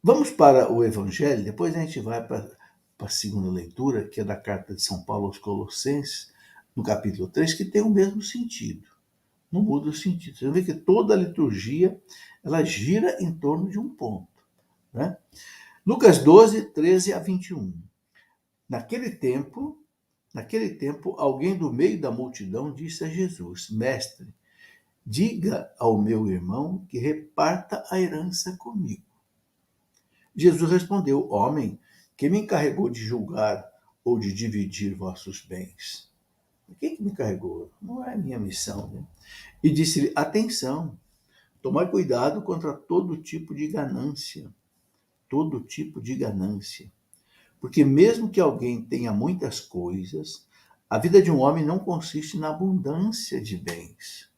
Vamos para o Evangelho, depois a gente vai para a segunda leitura, que é da carta de São Paulo aos Colossenses, no capítulo 3, que tem o mesmo sentido. Não muda o sentido. Você vê que toda a liturgia ela gira em torno de um ponto. Né? Lucas 12, 13 a 21. Naquele tempo, alguém do meio da multidão disse a Jesus: Mestre, diga ao meu irmão que reparta a herança comigo. Jesus respondeu: Homem, quem me encarregou de julgar ou de dividir vossos bens? Quem que me encarregou? Não é minha missão. Né? E disse-lhe: Atenção, tomai cuidado contra todo tipo de ganância. Todo tipo de ganância. Porque mesmo que alguém tenha muitas coisas, a vida de um homem não consiste na abundância de bens.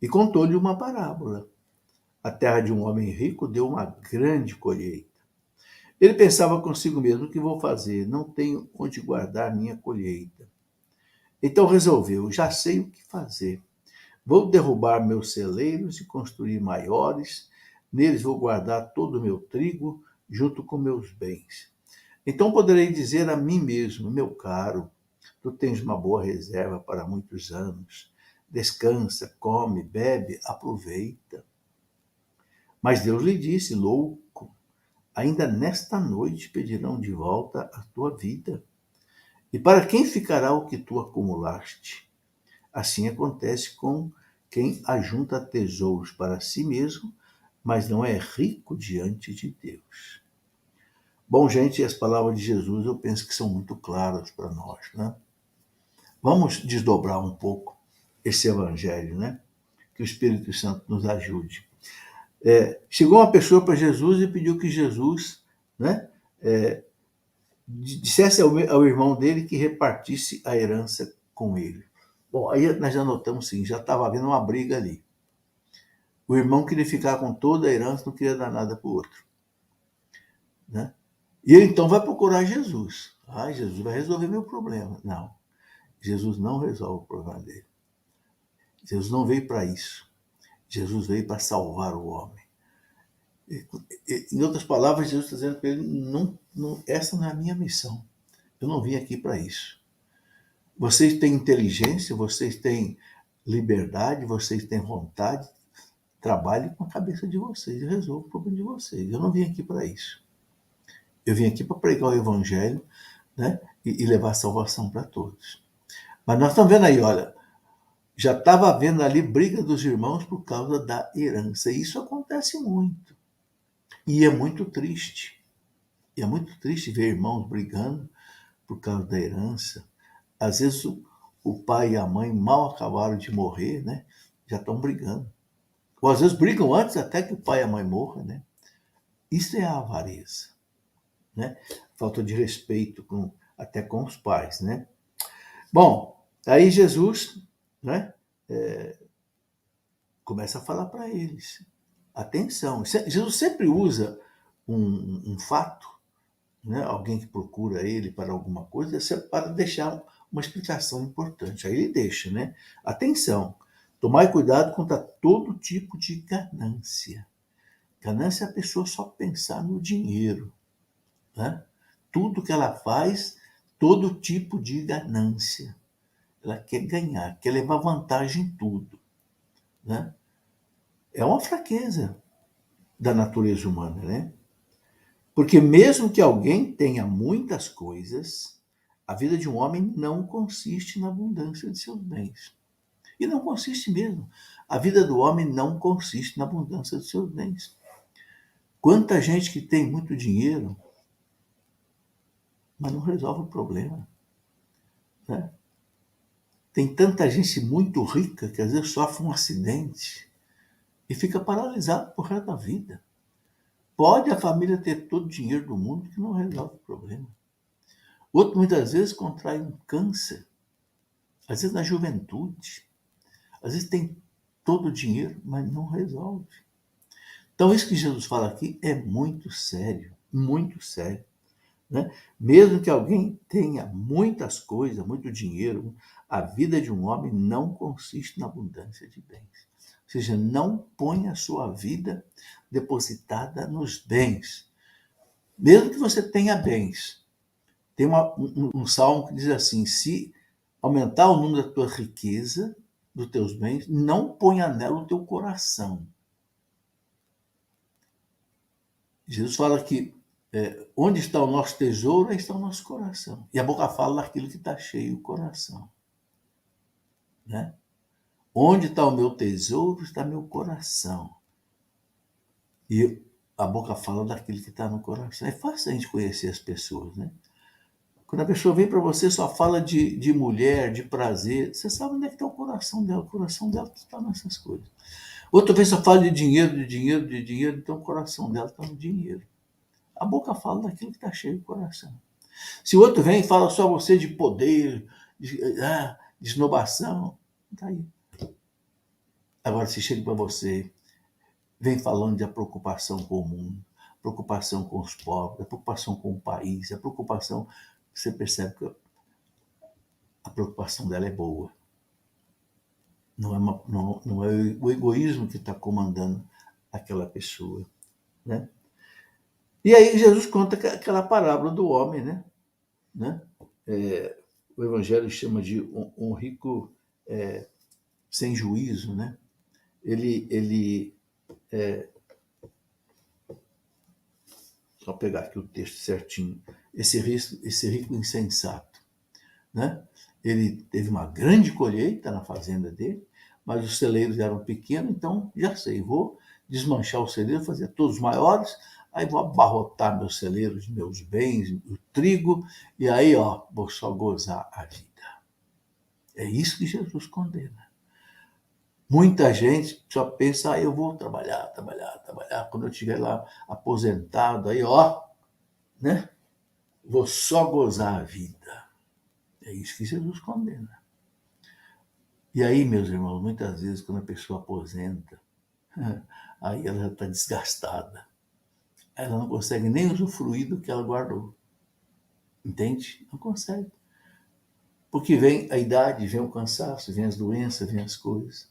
E contou-lhe uma parábola. A terra de um homem rico deu uma grande colheita. Ele pensava consigo mesmo: o que vou fazer? Não tenho onde guardar minha colheita. Então resolveu: já sei o que fazer. Vou derrubar meus celeiros e construir maiores. Neles vou guardar todo o meu trigo junto com meus bens. Então poderei dizer a mim mesmo: meu caro, tu tens uma boa reserva para muitos anos. Descansa, come, bebe, aproveita. Mas Deus lhe disse: louco, ainda nesta noite pedirão de volta a tua vida. E para quem ficará o que tu acumulaste? Assim acontece com quem ajunta tesouros para si mesmo, mas não é rico diante de Deus. Bom, gente, as palavras de Jesus eu penso que são muito claras para nós, né? Vamos desdobrar um pouco esse evangelho, né? Que o Espírito Santo nos ajude. Chegou uma pessoa para Jesus e pediu que Jesus, né, dissesse ao irmão dele que repartisse a herança com ele. Bom, aí nós já notamos sim, já estava havendo uma briga ali. O irmão queria ficar com toda a herança, não queria dar nada para o outro. Né? E ele então vai procurar Jesus. Jesus vai resolver meu problema. Não, Jesus não resolve o problema dele. Jesus não veio para isso. Jesus veio para salvar o homem. Em outras palavras, Jesus está dizendo para ele: essa não é a minha missão. Eu não vim aqui para isso. Vocês têm inteligência, vocês têm liberdade, vocês têm vontade. Trabalhe com a cabeça de vocês e resolva o problema de vocês. Eu não vim aqui para isso. Eu vim aqui para pregar o evangelho, né, e levar salvação para todos. Mas nós estamos vendo aí, olha, já estava havendo ali briga dos irmãos por causa da herança. E isso acontece muito. E é muito triste. E é muito triste ver irmãos brigando por causa da herança. Às vezes o pai e a mãe mal acabaram de morrer, né? Já estão brigando. Ou às vezes brigam antes até que o pai e a mãe morram, né? Isso é a avareza, né? Falta de respeito até com os pais, né? Bom, aí Jesus, né, começa a falar para eles: atenção. Jesus sempre usa um fato, né, alguém que procura ele para alguma coisa, para deixar uma explicação importante. Aí ele deixa, né? Atenção, tomai cuidado contra todo tipo de ganância. Ganância é a pessoa só pensar no dinheiro. Né? Tudo que ela faz, todo tipo de ganância. Ela quer ganhar, quer levar vantagem em tudo. Né? É uma fraqueza da natureza humana, né? Porque mesmo que alguém tenha muitas coisas, a vida de um homem não consiste na abundância de seus bens. E não consiste mesmo. A vida do homem não consiste na abundância de seus bens. Quanta gente que tem muito dinheiro, mas não resolve o problema. Né? Tem tanta gente muito rica que às vezes sofre um acidente e fica paralisado por resto da vida. Pode a família ter todo o dinheiro do mundo que não resolve o problema. Outro muitas vezes contrai um câncer, às vezes na juventude, às vezes tem todo o dinheiro, mas não resolve. Então isso que Jesus fala aqui é muito sério, muito sério. Né? Mesmo que alguém tenha muitas coisas, muito dinheiro, a vida de um homem não consiste na abundância de bens. Ou seja, não ponha a sua vida depositada nos bens. Mesmo que você tenha bens. Tem um salmo que diz assim: se aumentar o número da tua riqueza, dos teus bens, não ponha nela o teu coração. Jesus fala que onde está o nosso tesouro, aí está o nosso coração. E a boca fala daquilo que está cheio o coração. Né? Onde está o meu tesouro, está meu coração. E a boca fala daquilo que está no coração. É fácil a gente conhecer as pessoas, né? Quando a pessoa vem para você, só fala de mulher, de prazer, você sabe onde é que está o coração dela. O coração dela está nessas coisas. Outra vez só fala de dinheiro, então o coração dela está no dinheiro. A boca fala daquilo que está cheio do coração. Se o outro vem e fala só você de poder, de esnobação, está aí. Agora, se chega para você, vem falando da preocupação comum, preocupação com os pobres, a preocupação com o país, a preocupação, você percebe que a preocupação dela é boa. Não é o egoísmo que está comandando aquela pessoa. Né? E aí Jesus conta aquela parábola do homem, né? O Evangelho chama de um rico sem juízo, né? Só pegar aqui o texto certinho. Esse rico insensato, né? Ele teve uma grande colheita na fazenda dele, mas os celeiros eram pequenos, então já sei, vou desmanchar o celeiro, fazer todos maiores, aí vou abarrotar meus celeiros, meus bens, o trigo, e aí, vou só gozar a vida. É isso que Jesus condena. Muita gente só pensa, eu vou trabalhar, quando eu estiver lá aposentado, aí, né? Vou só gozar a vida. É isso que Jesus condena. E aí, meus irmãos, muitas vezes, quando a pessoa aposenta, aí ela já está desgastada. Ela não consegue nem usufruir do que ela guardou. Entende? Não consegue. Porque vem a idade, vem o cansaço, vem as doenças, vem as coisas.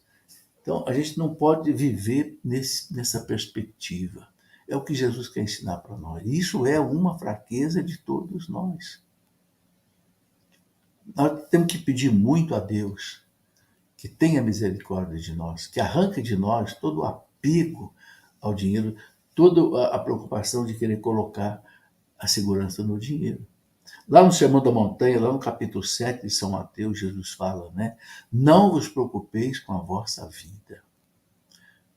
Então, a gente não pode viver nessa perspectiva. É o que Jesus quer ensinar para nós. Isso é uma fraqueza de todos nós. Nós temos que pedir muito a Deus que tenha misericórdia de nós, que arranque de nós todo o apego ao dinheiro, toda a preocupação de querer colocar a segurança no dinheiro. Lá no Sermão da Montanha, lá no capítulo 7 de São Mateus, Jesus fala, né? Não vos preocupeis com a vossa vida,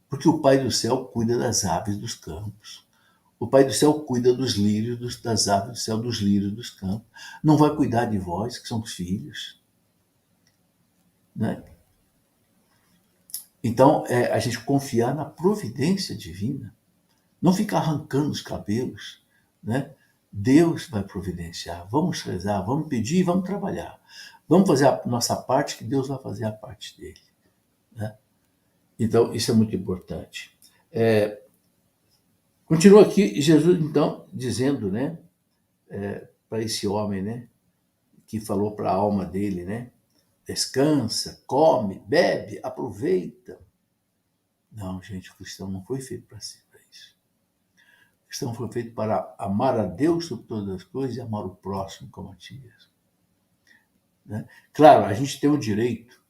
porque o Pai do céu cuida das aves dos campos. O Pai do céu cuida dos lírios, das aves do céu, dos lírios dos campos. Não vai cuidar de vós, que são filhos. Né? Então, a gente confiar na providência divina, não ficar arrancando os cabelos, né? Deus vai providenciar. Vamos rezar, vamos pedir, vamos trabalhar. Vamos fazer a nossa parte, que Deus vai fazer a parte dele. Né? Então, isso é muito importante. Continua aqui Jesus, então, dizendo, né, para esse homem, né, que falou para a alma dele, né, descansa, come, bebe, aproveita. Não, gente, o cristão não foi feito para isso. O cristão foi feito para amar a Deus sobre todas as coisas e amar o próximo como a ti mesmo. Né? Claro, a gente tem o direito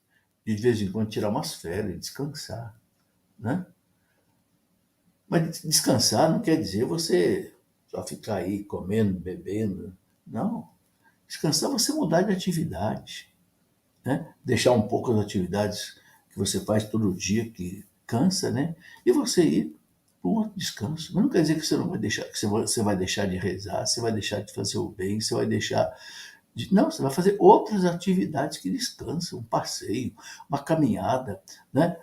de vez em quando tirar umas férias, descansar. Né? Mas descansar não quer dizer você só ficar aí comendo, bebendo. Não. Descansar é você mudar de atividade. Né? Deixar um pouco as atividades que você faz todo dia, que cansa, né? E você ir para um outro descanso. Mas não quer dizer que você não vai deixar, que você vai deixar de rezar, você vai deixar de fazer o bem, você vai deixar de... Não, você vai fazer outras atividades que descansam, um passeio, uma caminhada, né?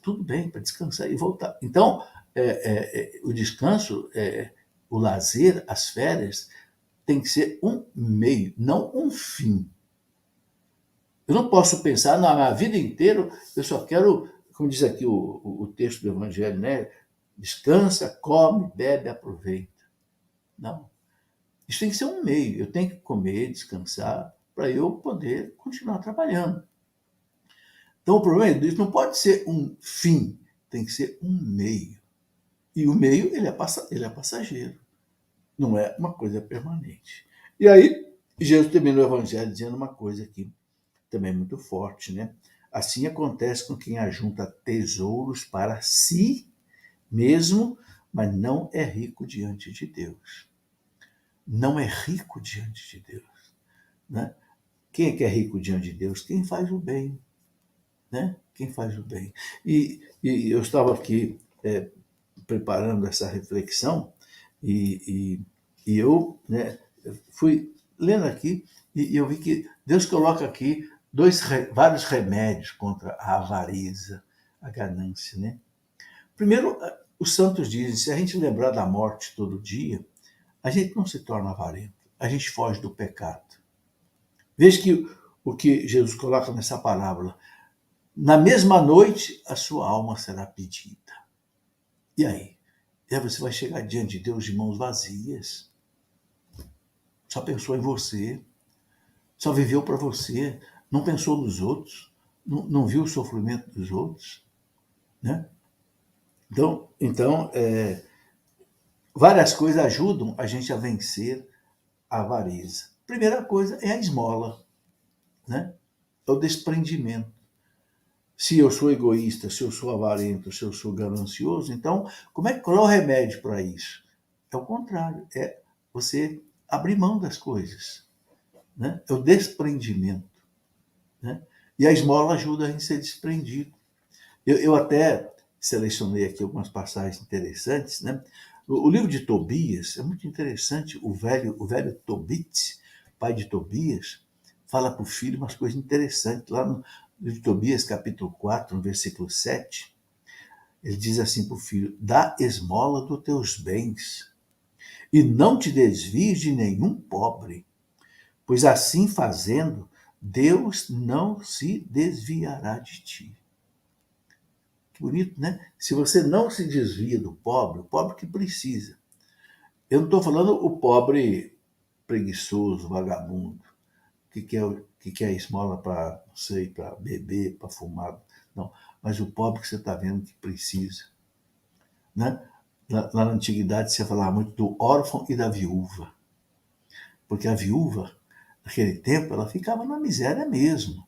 Tudo bem, para descansar e voltar. Então, o descanso, o lazer, as férias, tem que ser um meio, não um fim. Eu não posso pensar, na vida inteira, eu só quero, como diz aqui o texto do Evangelho, né? Descansa, come, bebe, aproveita. Não. Isso tem que ser um meio. Eu tenho que comer, descansar, para eu poder continuar trabalhando. Então, o problema disso não pode ser um fim, tem que ser um meio. E o meio, ele é passageiro, não é uma coisa permanente. E aí, Jesus termina o evangelho dizendo uma coisa aqui, também muito forte, né? Assim acontece com quem ajunta tesouros para si mesmo, mas não é rico diante de Deus. Não é rico diante de Deus, né? Quem é que é rico diante de Deus? Quem faz o bem, né? Quem faz o bem. E eu estava aqui preparando essa reflexão e, e eu, né, fui lendo aqui e eu vi que Deus coloca aqui vários remédios contra a avareza, a ganância, né? Primeiro, os santos dizem, se a gente lembrar da morte todo dia, a gente não se torna avarento, a gente foge do pecado. Veja que o que Jesus coloca nessa parábola, na mesma noite a sua alma será pedida. E aí? E aí você vai chegar diante de Deus de mãos vazias. Só pensou em você, só viveu para você, não pensou nos outros, não viu o sofrimento dos outros, né? Então várias coisas ajudam a gente a vencer a avareza. Primeira coisa é a esmola, né? É o desprendimento. Se eu sou egoísta, se eu sou avarento, se eu sou ganancioso, então qual é o remédio para isso? É o contrário, é você abrir mão das coisas, né? É o desprendimento, né? E a esmola ajuda a gente a ser desprendido. Eu até selecionei aqui algumas passagens interessantes, né? O livro de Tobias é muito interessante. O velho Tobit, pai de Tobias, fala para o filho umas coisas interessantes. Lá no livro de Tobias, capítulo 4, no versículo 7, ele diz assim para o filho: dá esmola dos teus bens e não te desvies de nenhum pobre, pois assim fazendo, Deus não se desviará de ti. Que bonito, né? Se você não se desvia do pobre, o pobre que precisa. Eu não estou falando o pobre preguiçoso, vagabundo, que quer esmola para, não sei, para beber, para fumar. Não, mas o pobre que você está vendo que precisa, né? Lá na antiguidade se falava muito do órfão e da viúva, porque a viúva, naquele tempo, ela ficava na miséria mesmo.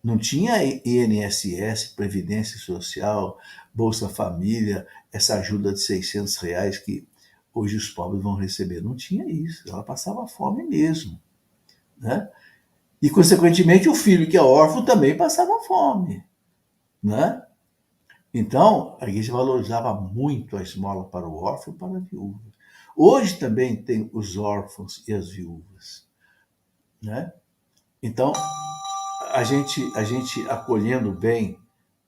Não tinha INSS, Previdência Social, Bolsa Família, essa ajuda de R$ 600 que hoje os pobres vão receber. Não tinha isso. Ela passava fome mesmo, né? E, consequentemente, o filho que é órfão também passava fome, né? Então, a igreja valorizava muito a esmola para o órfão e para a viúva. Hoje também tem os órfãos e as viúvas, né? Então, a gente acolhendo bem,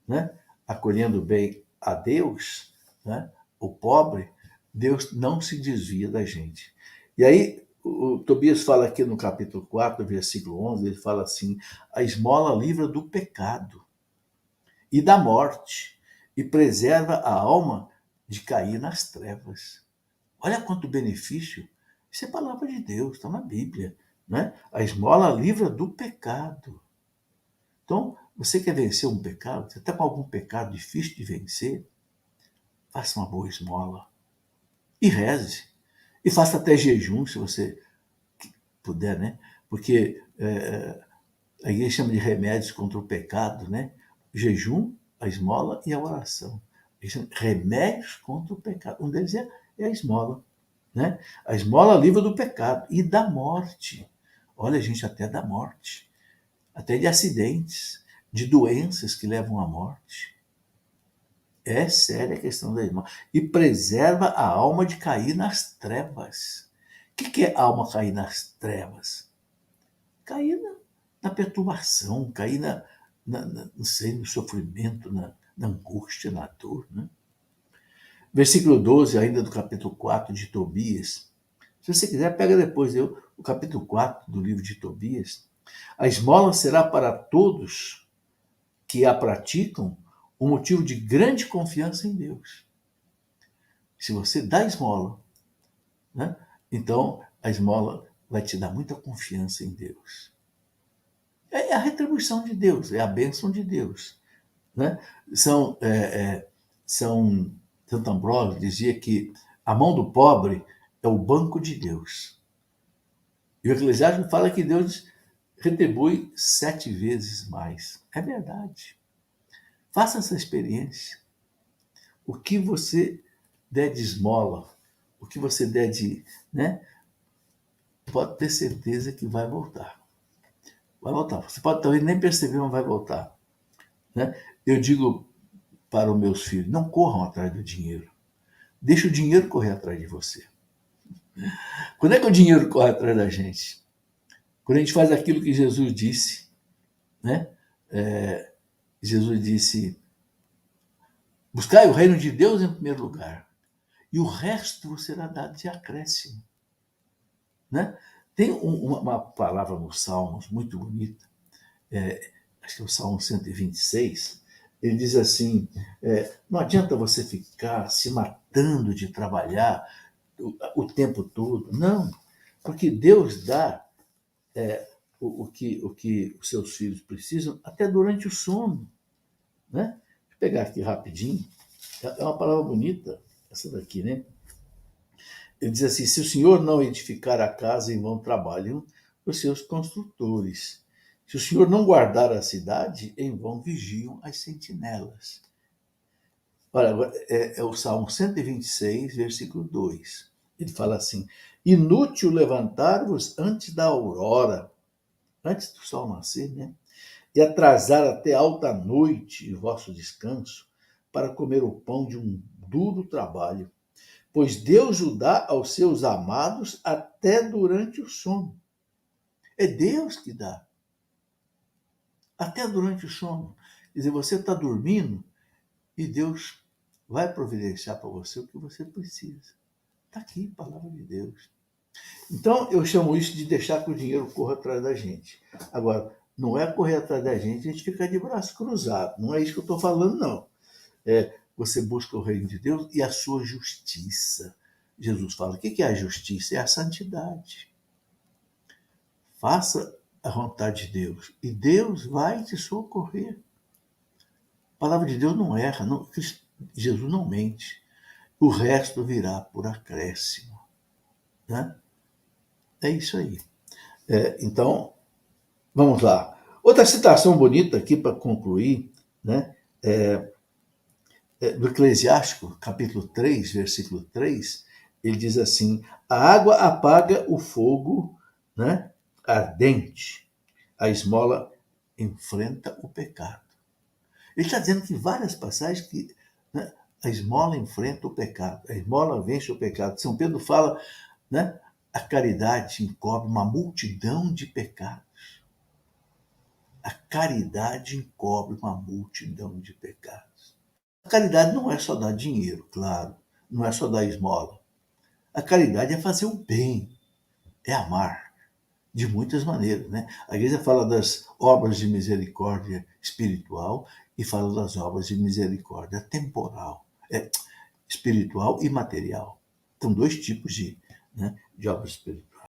né? Acolhendo bem a Deus, né? O pobre, Deus não se desvia da gente. E aí, o Tobias fala aqui no capítulo 4, versículo 11, ele fala assim: a esmola livra do pecado e da morte e preserva a alma de cair nas trevas. Olha quanto benefício. Isso é palavra de Deus, está na Bíblia, né? A esmola livra do pecado. Então, você quer vencer um pecado? Você está com algum pecado difícil de vencer? Faça uma boa esmola e reze. E faça até jejum, se você puder, né? Porque a igreja chama de remédios contra o pecado, né? O jejum, a esmola e a oração. Remédios contra o pecado. Um deles é a esmola, né? A esmola livra do pecado e da morte. Olha, gente, até da morte. Até de acidentes, de doenças que levam à morte. É séria a questão da esmola. E preserva a alma de cair nas trevas. O que é alma cair nas trevas? Cair na perturbação, cair não sei, no sofrimento, na angústia, na dor. Né? Versículo 12, ainda do capítulo 4 de Tobias. Se você quiser, pega depois o capítulo 4 do livro de Tobias. A esmola será para todos que a praticam um motivo de grande confiança em Deus. Se você dá esmola, né? Então a esmola vai te dar muita confiança em Deus. É a retribuição de Deus, é a bênção de Deus, né? São Santo Ambrósio dizia que a mão do pobre é o banco de Deus. E o Eclesiástico fala que Deus retribui 7 vezes mais. É verdade. Faça essa experiência. O que você der de esmola, o que você der de, né, pode ter certeza que vai voltar. Vai voltar. Você pode talvez nem perceber, mas vai voltar. Né? Eu digo para os meus filhos, não corram atrás do dinheiro. Deixa o dinheiro correr atrás de você. Quando é que o dinheiro corre atrás da gente? Quando a gente faz aquilo que Jesus disse, né? Jesus disse, buscai o reino de Deus em primeiro lugar, e o resto vos será dado de acréscimo. Né? Tem uma palavra nos Salmos muito bonita, acho que é o Salmo 126, ele diz assim, não adianta você ficar se matando de trabalhar o tempo todo, não, porque Deus dá o que os seus filhos precisam até durante o sono. Né? Deixa eu pegar aqui rapidinho, é uma palavra bonita, essa daqui, né? Ele diz assim, se o Senhor não edificar a casa, em vão trabalham os seus construtores. Se o Senhor não guardar a cidade, em vão vigiam as sentinelas. Olha, agora é o Salmo 126, versículo 2. Ele fala assim, inútil levantar-vos antes da aurora, antes do sol nascer, né? E atrasar até alta noite o vosso descanso, para comer o pão de um duro trabalho. Pois Deus o dá aos seus amados até durante o sono. É Deus que dá. Até durante o sono. Quer dizer, você está dormindo e Deus vai providenciar para você o que você precisa. Está aqui, a palavra de Deus. Então, eu chamo isso de deixar que o dinheiro corra atrás da gente. Agora, não é correr atrás da gente, a gente ficar de braço cruzado. Não é isso que eu estou falando, não. Você busca o reino de Deus e a sua justiça. Jesus fala, o que é a justiça? É a santidade. Faça a vontade de Deus e Deus vai te socorrer. A palavra de Deus não erra, não, Jesus não mente. O resto virá por acréscimo. Né? É isso aí. Então, vamos lá. Outra citação bonita aqui para concluir, né? Do Eclesiástico, capítulo 3, versículo 3, ele diz assim, a água apaga o fogo, né, ardente, a esmola enfrenta o pecado. Ele está dizendo que várias passagens que, né, a esmola enfrenta o pecado, a esmola vence o pecado. São Pedro fala, né, a caridade encobre uma multidão de pecados. A caridade encobre uma multidão de pecados. A caridade não é só dar dinheiro, claro, não é só dar esmola. A caridade é fazer o bem, é amar, de muitas maneiras. Né? A igreja fala das obras de misericórdia espiritual e fala das obras de misericórdia temporal, espiritual e material. São dois tipos de obras espirituais.